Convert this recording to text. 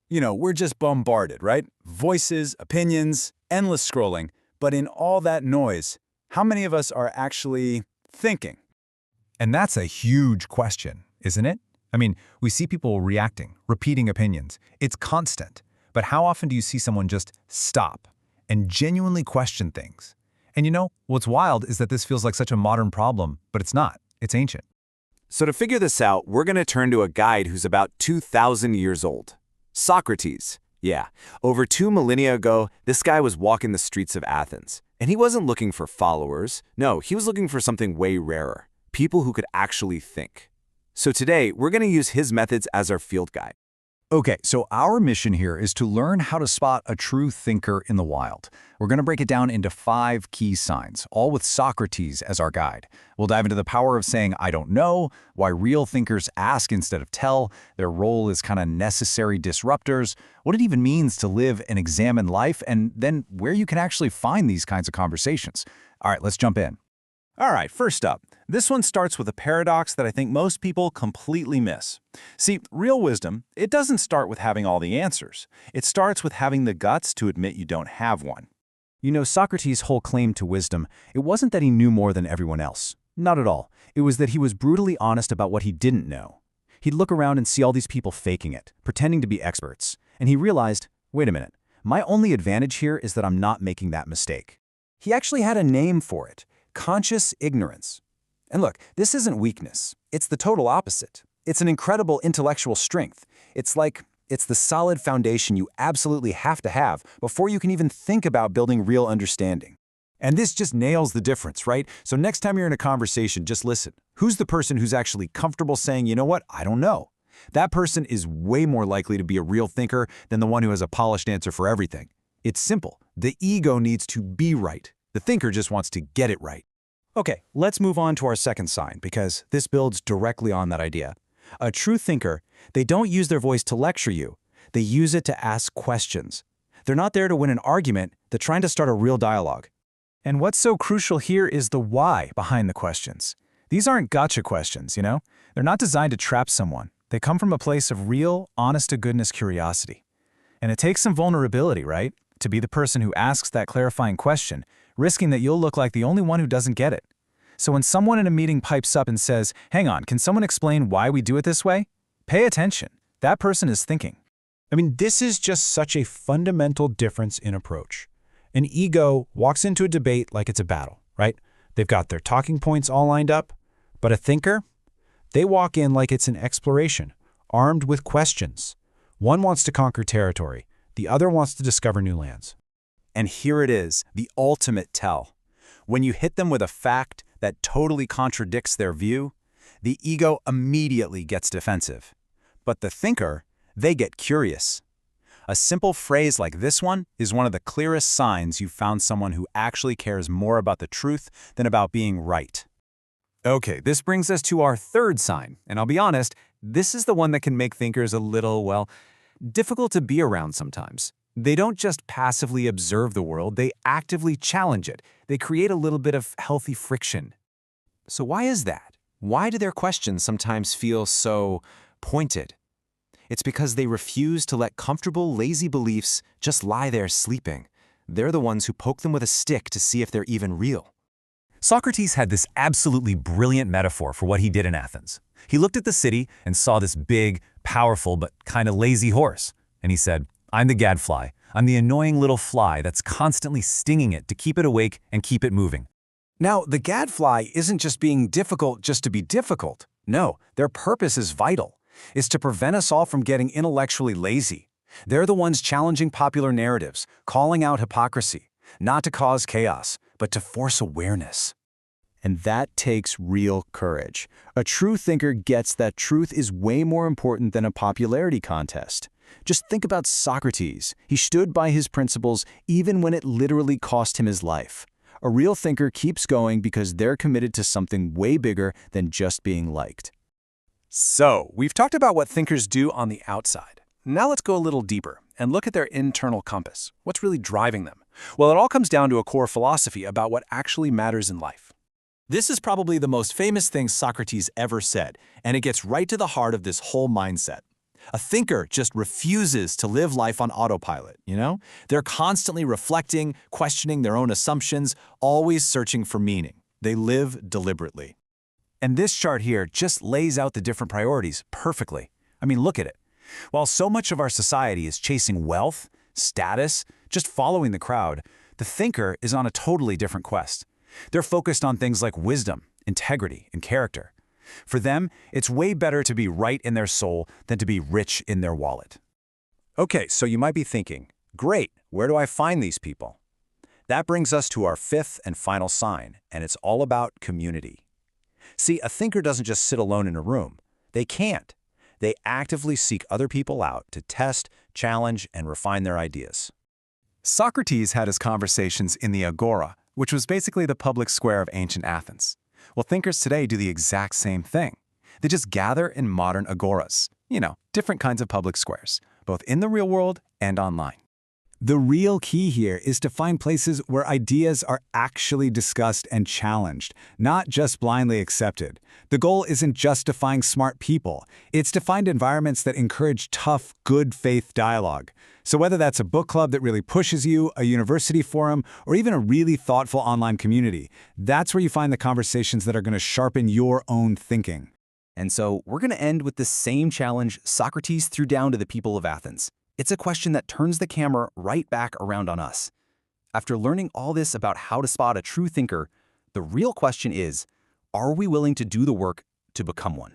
We're just bombarded, right? Voices, opinions, endless scrolling. But in all that noise, how many of us are actually thinking? And that's a huge question, isn't it? I mean, we see people reacting, repeating opinions. It's constant. But how often do you see someone just stop and genuinely question things? And what's wild is that this feels like such a modern problem, but it's not. It's ancient. So to figure this out, we're going to turn to a guide who's about 2,000 years old. Socrates. Yeah, over 2 millennia ago, this guy was walking the streets of Athens. And he wasn't looking for followers. No, he was looking for something way rarer. People who could actually think. So today, we're going to use his methods as our field guide. Okay, so our mission here is to learn how to spot a true thinker in the wild. We're going to break it down into 5 key signs, all with Socrates as our guide. We'll dive into the power of saying, I don't know, why real thinkers ask instead of tell, their role as kind of necessary disruptors, what it even means to live and examine life, and then where you can actually find these kinds of conversations. All right, let's jump in. All right, first up, this one starts with a paradox that I think most people completely miss. See, real wisdom, it doesn't start with having all the answers. It starts with having the guts to admit you don't have one. Socrates' whole claim to wisdom, it wasn't that he knew more than everyone else. Not at all. It was that he was brutally honest about what he didn't know. He'd look around and see all these people faking it, pretending to be experts. And he realized, wait a minute, my only advantage here is that I'm not making that mistake. He actually had a name for it. Conscious ignorance. And look, this isn't weakness. It's the total opposite. It's an incredible intellectual strength. It's the solid foundation you absolutely have to have before you can even think about building real understanding. And this just nails the difference, right? So next time you're in a conversation, just listen. Who's the person who's actually comfortable saying, you know what, I don't know? That person is way more likely to be a real thinker than the one who has a polished answer for everything. It's simple. The ego needs to be right. The thinker just wants to get it right. Okay, let's move on to our second sign, because this builds directly on that idea. A true thinker, they don't use their voice to lecture you. They use it to ask questions. They're not there to win an argument, they're trying to start a real dialogue. And what's so crucial here is the why behind the questions. These aren't gotcha questions, They're not designed to trap someone. They come from a place of real, honest-to-goodness curiosity. And it takes some vulnerability, right? To be the person who asks that clarifying question, risking that you'll look like the only one who doesn't get it. So when someone in a meeting pipes up and says, hang on, can someone explain why we do it this way? Pay attention. That person is thinking. This is just such a fundamental difference in approach. An ego walks into a debate like it's a battle, right? They've got their talking points all lined up. But a thinker? They walk in like it's an exploration, armed with questions. One wants to conquer territory. The other wants to discover new lands. And here it is, the ultimate tell. When you hit them with a fact that totally contradicts their view, the ego immediately gets defensive. But the thinker, they get curious. A simple phrase like this one is one of the clearest signs you've found someone who actually cares more about the truth than about being right. Okay, this brings us to our third sign, and I'll be honest, this is the one that can make thinkers a little, difficult to be around sometimes. They don't just passively observe the world, they actively challenge it. They create a little bit of healthy friction. So why is that? Why do their questions sometimes feel so pointed? It's because they refuse to let comfortable, lazy beliefs just lie there sleeping. They're the ones who poke them with a stick to see if they're even real. Socrates had this absolutely brilliant metaphor for what he did in Athens. He looked at the city and saw this big, powerful, but kind of lazy horse. And he said, I'm the gadfly. I'm the annoying little fly that's constantly stinging it to keep it awake and keep it moving. Now, the gadfly isn't just being difficult just to be difficult. No, their purpose is vital. It's to prevent us all from getting intellectually lazy. They're the ones challenging popular narratives, calling out hypocrisy, not to cause chaos, but to force awareness. And that takes real courage. A true thinker gets that truth is way more important than a popularity contest. Just think about Socrates. He stood by his principles even when it literally cost him his life. A real thinker keeps going because they're committed to something way bigger than just being liked. So, we've talked about what thinkers do on the outside. Now let's go a little deeper and look at their internal compass. What's really driving them? Well, it all comes down to a core philosophy about what actually matters in life. This is probably the most famous thing Socrates ever said, and it gets right to the heart of this whole mindset. A thinker just refuses to live life on autopilot, you know? They're constantly reflecting, questioning their own assumptions, always searching for meaning. They live deliberately. And this chart here just lays out the different priorities perfectly. I mean, look at it. While so much of our society is chasing wealth, status, just following the crowd, the thinker is on a totally different quest. They're focused on things like wisdom, integrity, and character. For them, it's way better to be right in their soul than to be rich in their wallet. Okay, so you might be thinking, great, where do I find these people? That brings us to our fifth and final sign, and it's all about community. See, a thinker doesn't just sit alone in a room. They can't. They actively seek other people out to test, challenge, and refine their ideas. Socrates had his conversations in the agora, which was basically the public square of ancient Athens. Well, thinkers today do the exact same thing. They just gather in modern agoras, different kinds of public squares, both in the real world and online. The real key here is to find places where ideas are actually discussed and challenged, not just blindly accepted. The goal isn't just to find smart people, it's to find environments that encourage tough, good faith dialogue. So whether that's a book club that really pushes you, a university forum, or even a really thoughtful online community, that's where you find the conversations that are going to sharpen your own thinking. And so we're going to end with the same challenge Socrates threw down to the people of Athens. It's a question that turns the camera right back around on us. After learning all this about how to spot a true thinker, the real question is, are we willing to do the work to become one?